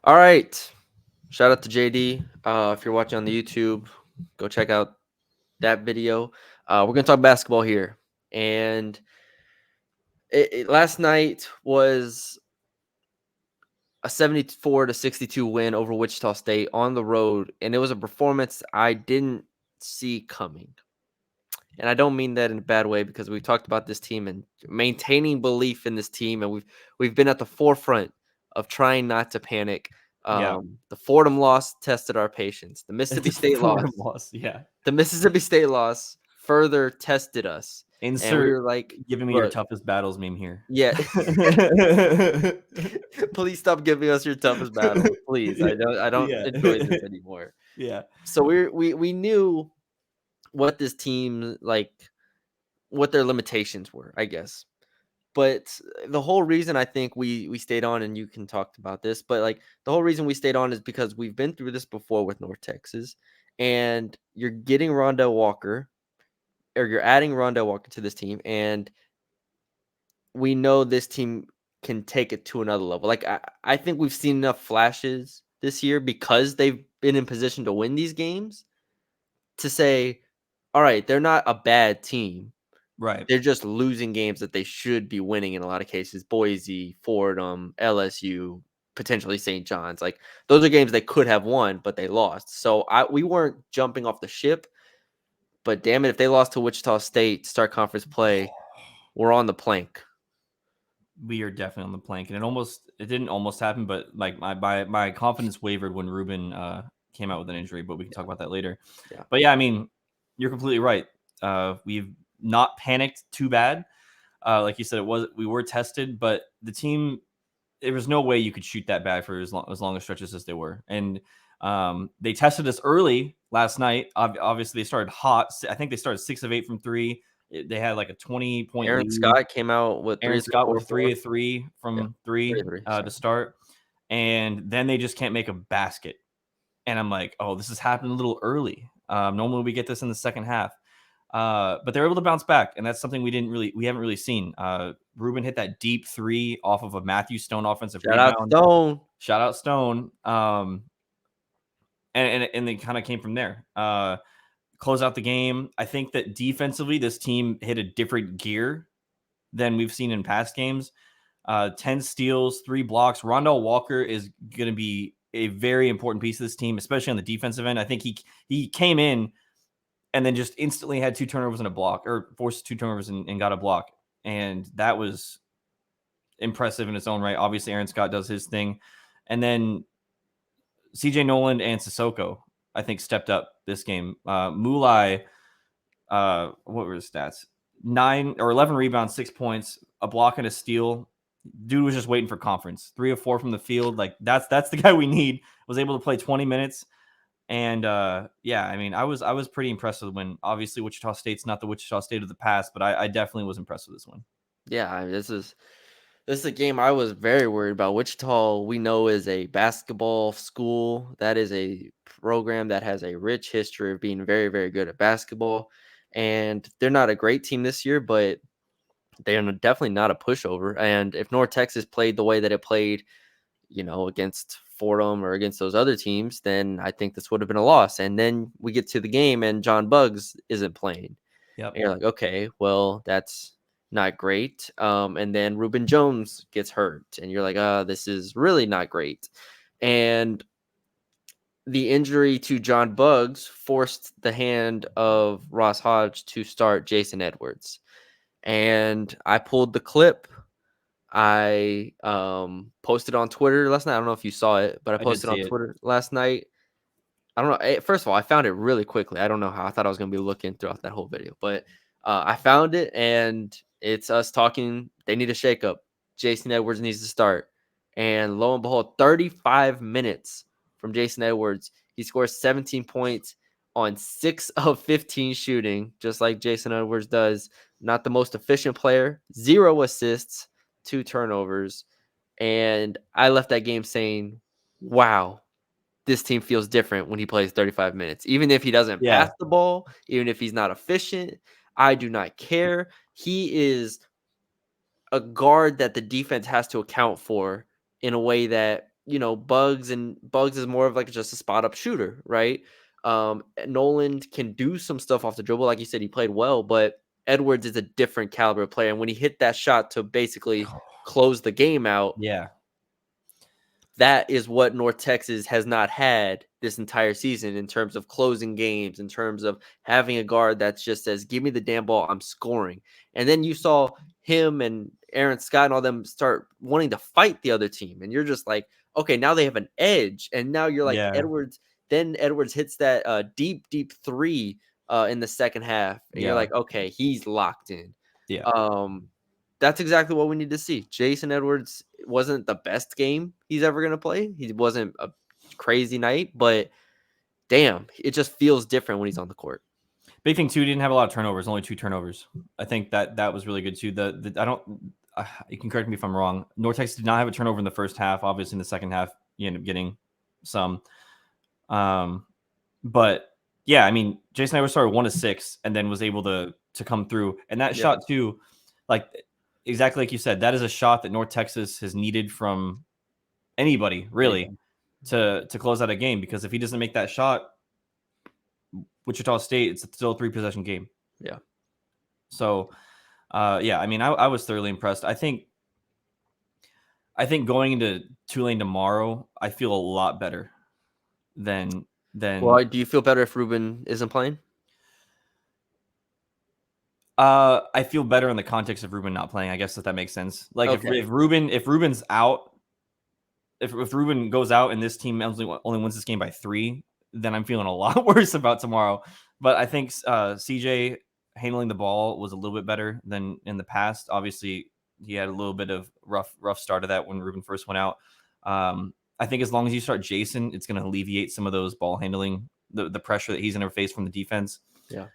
All right. Shout out to JD. If you're watching on the YouTube, go check out that video. We're gonna talk basketball here, and last night was a 74-62 win over Wichita State on the road, and it was a performance I didn't see coming. And I don't mean that in a bad way because we've talked about this team and maintaining belief in this team, and we've been at the forefront of trying not to panic. Yeah. The Fordham loss tested our patience. The The Mississippi State Fordham loss, loss. Yeah. the Mississippi State loss further tested us, and we Insert were like, giving me your "Look, toughest battles meme here. yeah, please stop giving us your toughest battles, please. I don't Yeah. enjoy this anymore." Yeah. So we knew what this team like, what their limitations were, I guess. But the whole reason I think we stayed on, and you can talk about this, but like the whole reason we stayed on is because we've been through this before with North Texas, and you're getting Rondell Walker, or you're adding Rondell Walker to this team, and we know this team can take it to another level. Like I think we've seen enough flashes this year because they've been in position to win these games to say, all right, they're not a bad team. Right. They're just losing games that they should be winning in a lot of cases. Boise, Fordham, LSU, potentially St. John's. Like those are games they could have won, but they lost. So we weren't jumping off the ship. But damn it, if they lost to Wichita State start conference play, we're on the plank. We are definitely on the plank, and it didn't almost happen, but like my confidence wavered when Ruben came out with an injury, but we can talk about that later. Yeah. But yeah, I mean, you're completely right. We've not panicked too bad. Like you said, we were tested, but the team, there was no way you could shoot that bad for as long as stretches as they were. And they tested us early last night. Obviously, they started hot. I think they started 6 of 8 from three. They had like a 20-point Aaron lead. Scott came out with Aaron 3 3 Scott 4 with 3 4. of 3 Yeah. from 3 three 3. to start. And then they just can't make a basket. And I'm like, oh, this is happening a little early. Normally we get this in the second half. But they're able to bounce back, and that's something we haven't really seen. Ruben hit that deep three off of a Matthew Stone offensive Shout out rebound. Stone. Shout out Stone. And they kind of came from there. Close out the game. I think that defensively, this team hit a different gear than we've seen in past games. 10 steals, 3 blocks. Rondell Walker is going to be a very important piece of this team, especially on the defensive end. I think he came in and then just instantly had 2 turnovers and a block, or forced 2 turnovers and got a block. And that was impressive in its own right. Obviously, Aaron Scott does his thing. And then CJ Noland and Sissoko, I think, stepped up this game. Mulai, what were his stats? 9 or 11 rebounds, 6 points, a block and a steal. Dude was just waiting for conference. 3 of 4 from the field. Like that's the guy we need. Was able to play 20 minutes. And yeah, I mean, I was pretty impressed with the win. Obviously, Wichita State's not the Wichita State of the past, but I definitely was impressed with this one. Yeah, this is a game I was very worried about. Wichita, we know, is a basketball school. That is a program that has a rich history of being very, very good at basketball. And they're not a great team this year, but they are definitely not a pushover. And if North Texas played the way that it played, against Fordham or against those other teams, then I think this would have been a loss. And then we get to the game and John Buggs isn't playing. Yep. And you're like, okay, well, that's not great. And then Reuben Jones gets hurt, and you're like, this is really not great. And the injury to John Buggs forced the hand of Ross Hodge to start Jason Edwards. And I pulled the clip. I posted on Twitter last night. I don't know if you saw it, but I I did posted on see it. Twitter last night. I don't know. First of all, I found it really quickly. I don't know how. I thought I was going to be looking throughout that whole video, but I found it, and it's us talking. They need a shakeup. Jason Edwards needs to start. And lo and behold, 35 minutes from Jason Edwards, he scores 17 points on 6 of 15 shooting, just like Jason Edwards does. Not the most efficient player, 0 assists, 2 turnovers. And I left that game saying, wow, this team feels different when he plays 35 minutes. Even if he doesn't Yeah. pass the ball, even if he's not efficient, I do not care. He is a guard that the defense has to account for in a way that Bugs is more of like just a spot up shooter, right? Nolan can do some stuff off the dribble, like you said, he played well, but Edwards is a different caliber player, and when he hit that shot to basically close the game out, Yeah. that is what North Texas has not had this entire season in terms of closing games, in terms of having a guard that just says, "Give me the damn ball, I'm scoring." And then you saw him and Aaron Scott and all them start wanting to fight the other team, and you're just like, okay, now they have an edge, and now you're like Yeah. Edwards. Then Edwards hits that deep three in the second half, and you're Yeah. like, okay, he's locked in. Yeah. Um, that's exactly what we need to see. Jason Edwards wasn't the best game he's ever going to play. He wasn't a crazy night, but damn, it just feels different when he's on the court. Big thing too, he didn't have a lot of turnovers, only 2 turnovers. I think that was really good too. I don't you can correct me if I'm wrong. North Texas did not have a turnover in the first half. Obviously in the second half, you end up getting some. But yeah, I mean, Jason Edwards started 1 of 6 and then was able to come through. And that shot too, like exactly like you said, that is a shot that North Texas has needed from anybody really to close out a game, because if he doesn't make that shot, Wichita State, it's still a 3-possession game. Yeah. So, yeah, I mean, I was thoroughly impressed. I think going into Tulane tomorrow, I feel a lot better than. Well, do you feel better if Ruben isn't playing? I feel better in the context of Ruben not playing. I guess that makes sense. Like if Ruben's out, if Ruben goes out and this team only wins this game by 3, then I'm feeling a lot worse about tomorrow. But I think CJ handling the ball was a little bit better than in the past. Obviously, he had a little bit of rough start of that when Ruben first went out. I think as long as you start Jason, it's going to alleviate some of those ball handling, the pressure that he's going to face from the defense. Yeah.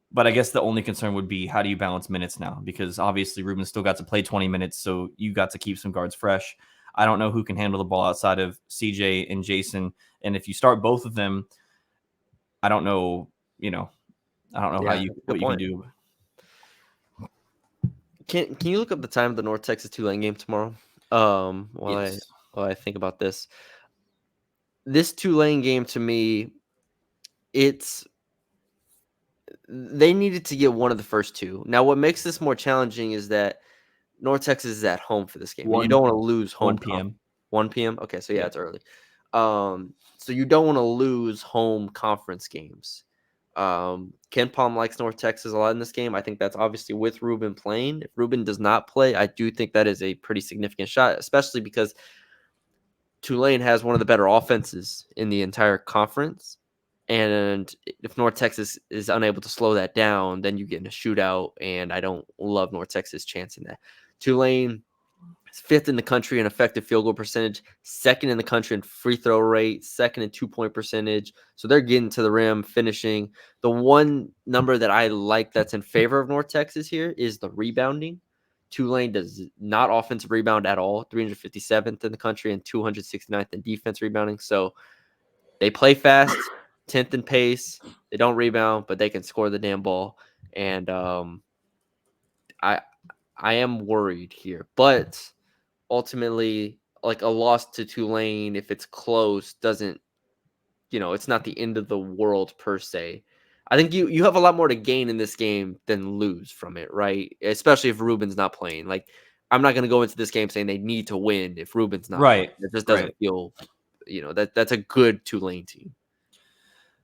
But I guess the only concern would be, how do you balance minutes now? Because obviously Ruben still got to play 20 minutes, so you got to keep some guards fresh. I don't know who can handle the ball outside of CJ and Jason. And if you start both of them, I don't know, what you can do. Can you look up the time of the North Texas Tulane game tomorrow? While I think about this. This Tulane game, to me, they needed to get one of the first 2. Now, what makes this more challenging is that North Texas is at home for this game. And you don't want to lose home. 1 p.m. 1 p.m. Okay, so it's early. So you don't want to lose home conference games. Ken Palm likes North Texas a lot in this game. I think that's obviously with Ruben playing. If Ruben does not play, I do think that is a pretty significant shot, especially because Tulane has one of the better offenses in the entire conference. And if North Texas is unable to slow that down, then you get in a shootout, and I don't love North Texas' chance in that. Tulane is 5th in the country in effective field goal percentage, 2nd in the country in free throw rate, 2nd in 2-point percentage. So they're getting to the rim, finishing. The one number that I like that's in favor of North Texas here is the rebounding. Tulane does not offensive rebound at all, 357th in the country and 269th in defense rebounding. So they play fast, 10th in pace. They don't rebound, but they can score the damn ball. And I am worried here. But ultimately, like, a loss to Tulane, if it's close, doesn't, it's not the end of the world per se. I think you have a lot more to gain in this game than lose from it, right? Especially if Ruben's not playing. Like, I'm not going to go into this game saying they need to win if Ruben's not playing. It just doesn't feel, that's a good Tulane team.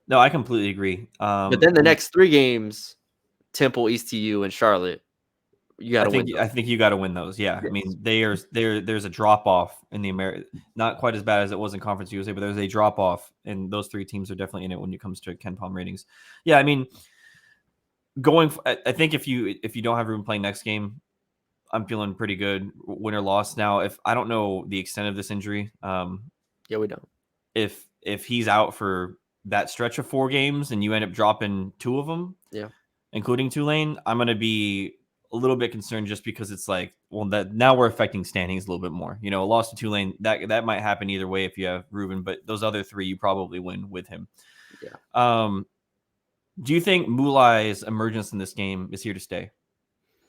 No, I completely agree. But then the next 3 games, Temple, ECU, and Charlotte, you got to win those. I think you got to win those. Yeah. Yes. I mean, there's a drop off in the not quite as bad as it was in Conference USA, but there's a drop off, and those 3 teams are definitely in it when it comes to Ken Palm ratings. Yeah. I mean, I think if you don't have Ruben playing next game, I'm feeling pretty good. Win or loss. Now, if I don't know the extent of this injury, yeah, we don't. If he's out for that stretch of 4 games and you end up dropping 2 of them, including Tulane, I'm going to be a little bit concerned, just because it's like, well, that now we're affecting standings a little bit more. A loss to Tulane, that might happen either way if you have Ruben, but those other 3 you probably win with him. Yeah. Do you think Mulai's emergence in this game is here to stay?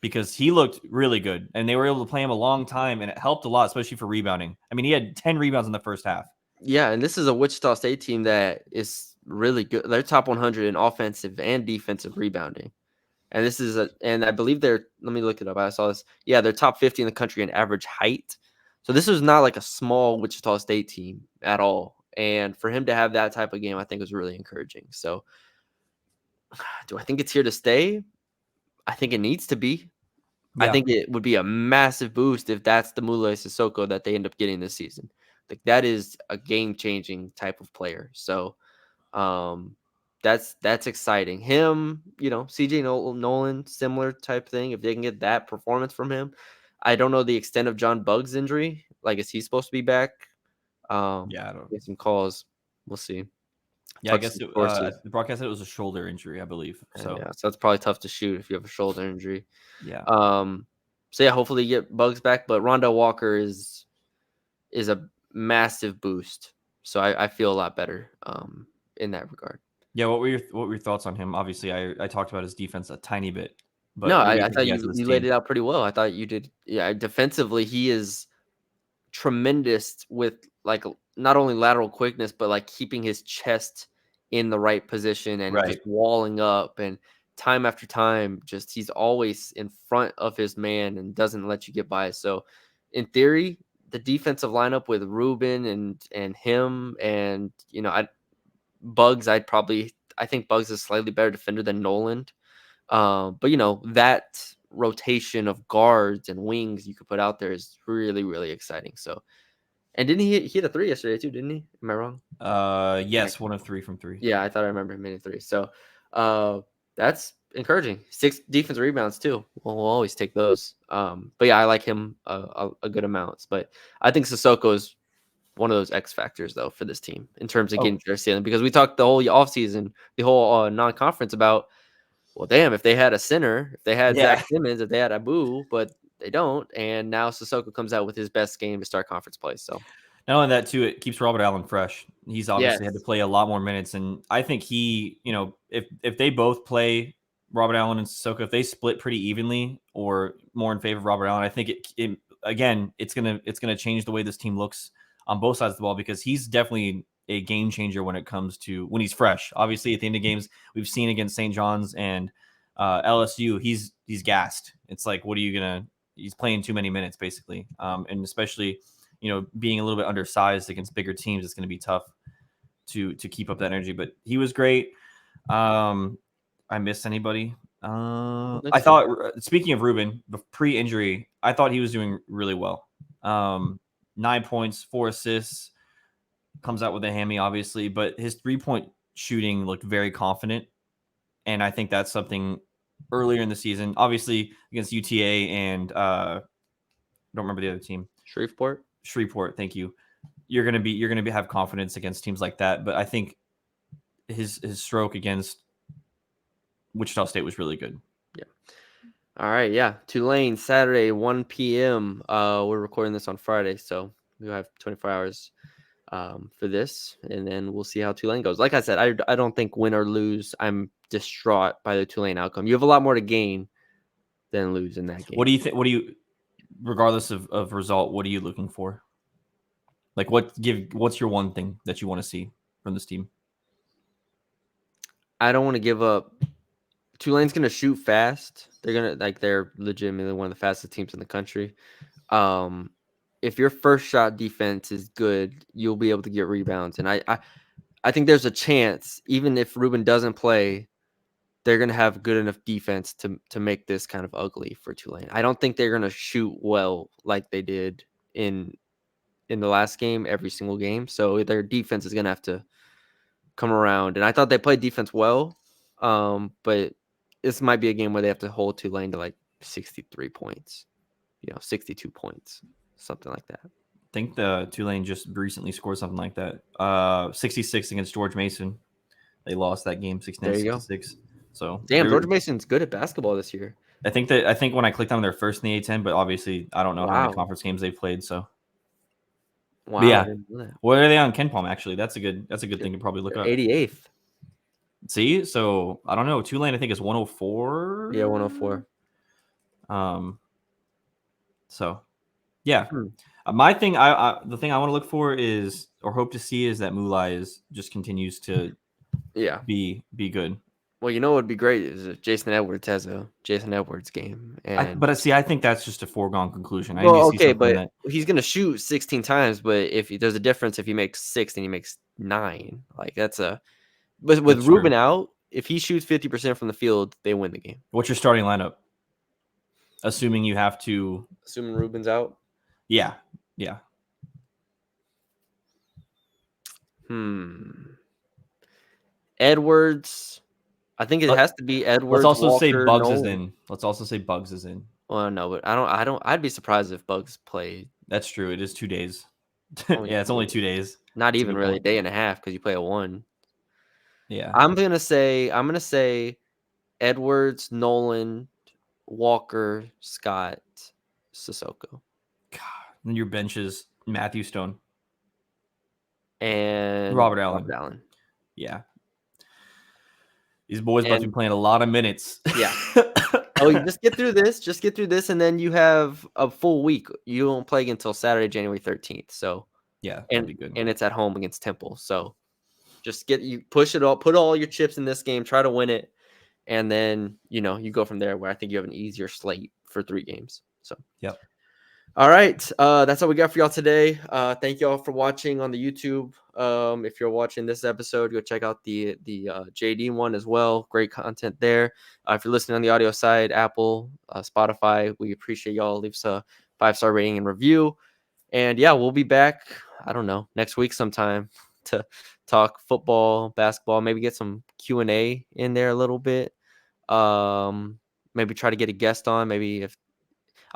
because he looked really good, and they were able to play him a long time, and it helped a lot, especially for rebounding. I mean, he had 10 rebounds in the first half. Yeah, and this is a Wichita State team that is really good. They're top 100 in offensive and defensive rebounding. And this is and I believe let me look it up. I saw this. Yeah, they're top 50 in the country in average height. So this was not like a small Wichita State team at all. And for him to have that type of game, I think was really encouraging. So do I think it's here to stay? I think it needs to be. I Yeah. think it would be a massive boost if that's the Mule Sissoko that they end up getting this season. Like that is a game-changing type of player. So um, that's exciting. Him, CJ Nolan, similar type thing. If they can get that performance from him, I don't know the extent of John Bugg's injury. Like, is he supposed to be back? Yeah, I don't. Get some calls. We'll see. Yeah, I Talk to guess some sources. the broadcast said it was a shoulder injury, I believe. So Yeah, so it's probably tough to shoot if you have a shoulder injury. yeah. So yeah, hopefully you get Bugs back. But Rondell Walker is a massive boost. So I feel a lot better in that regard. Yeah, what were your thoughts on him? Obviously, I talked about his defense a tiny bit, No, but what do you I think thought he adds to you this you laid team? it out pretty well. I thought you did. Yeah, defensively, he is tremendous with like not only lateral quickness, but like keeping his chest in the right position and just Right. walling up and time after time, just he's always in front of his man and doesn't let you get by. So, in theory, the defensive lineup with Ruben and him and Bugs, I think Bugs is a slightly better defender than Noland. But that rotation of guards and wings you could put out there is really, really exciting. So, and didn't he hit a three yesterday too? Didn't he? Am I wrong? Yes, 1 of 3 from 3. Yeah, I thought I remember him hitting three. So, that's encouraging. 6 defensive rebounds too. We'll always take those. But yeah, I like him a good amount. But I think Sissoko is one of those X factors though for this team in terms of getting Oh, to their ceiling because we talked the whole offseason, the whole non-conference about. Well, damn, if they had a center, if they had yeah. Zach Simmons, if they had Abu, but they don't, and now Sissoko comes out with his best game to start conference play. So Not only that, too, it keeps Robert Allen fresh. He's obviously had to yes, play a lot more minutes, and I think if they both play Robert Allen and Sissoko, if they split pretty evenly or more in favor of Robert Allen, I think it's gonna change the way this team looks on both sides of the ball because he's definitely a game changer when it comes to when he's fresh. Obviously, at the end of games, we've seen against St. John's and LSU, he's gassed. It's like, what are you gonna? He's playing too many minutes, basically, and especially being a little bit undersized against bigger teams, it's going to be tough to keep up that energy. But he was great. I missed anybody. I so. thought, speaking of Ruben, pre-injury, I thought he was doing really well. 9 points, 4 assists, comes out with a hammy, obviously, but his 3-point shooting looked very confident. And I think that's something earlier in the season, obviously against UTA and I don't remember the other team. Shreveport, thank you. You're gonna have confidence against teams like that, but I think his stroke against Wichita State was really good. Yeah. All right. Yeah. Tulane Saturday 1 p.m. We're recording this on Friday, so we have 24 hours for this, and then we'll see how Tulane goes. Like I said, I don't think win or lose. I'm distraught by the Tulane outcome. You have a lot more to gain than lose in that game. What do you think? Regardless of result, what are you looking for? Like, what's your one thing that you want to see from this team? I don't want to give up. Tulane's going to shoot fast. They're legitimately one of the fastest teams in the country. If your first shot defense is good, you'll be able to get rebounds. And I think there's a chance, even if Ruben doesn't play, they're going to have good enough defense to make this kind of ugly for Tulane. I don't think they're going to shoot well like they did in the last game, every single game. So their defense is going to have to come around. And I thought they played defense well, but this might be a game where they have to hold Tulane to like 63 points, 62 points, something like that. I think the Tulane just recently scored something like that. 66 against George Mason. They lost that game 69-66. So damn, George Mason's good at basketball this year. I think when I clicked on their first in the A10, but obviously I don't know how many conference games they've played. So wow, but yeah. What are they on KenPom? Actually, that's a good thing to probably look up. 88th. See, so I don't know. Tulane, I think is 104. Yeah, 104. So yeah. Hmm. My thing, the thing I want to look for is, or hope to see, is that Mulai just continues to Yeah. be good. Well, you know what would be great is if Jason Edwards has a Jason Edwards game, and I think that's just a foregone conclusion. I need to well, see okay, something but that he's gonna shoot 16 times. But if there's a difference, if he makes 6 and he makes 9, like that's a. But with that's true. Ruben out, if he shoots 50% from the field, they win the game. What's your starting lineup? Assuming you have to, Assuming Ruben's out. yeah. Edwards. I think it Let, has to be let's Edwards, also say Walker, Bugs is Nolan. in. Let's also say Bugs is in. Well, no, but I don't. I'd be surprised if Bugs played. That's true. It is 2 days. Only Yeah, it's 2 only days. 2 days. Not That's a even good really a point. day and a half because you play a 1. Yeah. I'm gonna say Edwards, Nolan, Walker, Scott, Sissoko, God. And your bench is Matthew Stone, and Robert Robert Allen. Allen. Yeah. These boys about to And be playing a lot of minutes. yeah. Oh, you just get through this. Just get through this, and then you have a full week. You don't play until Saturday, January 13th. So, Yeah, that'd and be good. and it's at home against Temple. So, just push it all, put all your chips in this game, try to win it, and then you go from there. Where I think you have an easier slate for 3 games. So, Yep. all right, that's all we got for y'all today. Thank y'all for watching on the YouTube. If you're watching this episode, go check out the JD one as well. Great content there. If you're listening on the audio side, Apple, Spotify, we appreciate y'all. Leave us a 5-star rating and review. And yeah, we'll be back. I don't know, next week sometime to talk football, basketball, maybe get some Q&A in there a little bit. Maybe try to get a guest on. Maybe if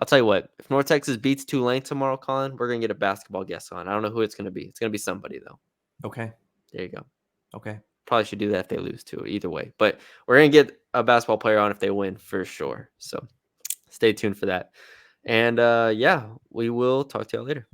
I'll tell you what, if North Texas beats Tulane tomorrow, Colin, we're gonna get a basketball guest on. I don't know who it's gonna be. It's gonna be somebody though. Okay. There you go. Okay. Probably should do that if they lose too. Either way, but we're gonna get a basketball player on if they win for sure. So stay tuned for that. And yeah, we will talk to y'all later.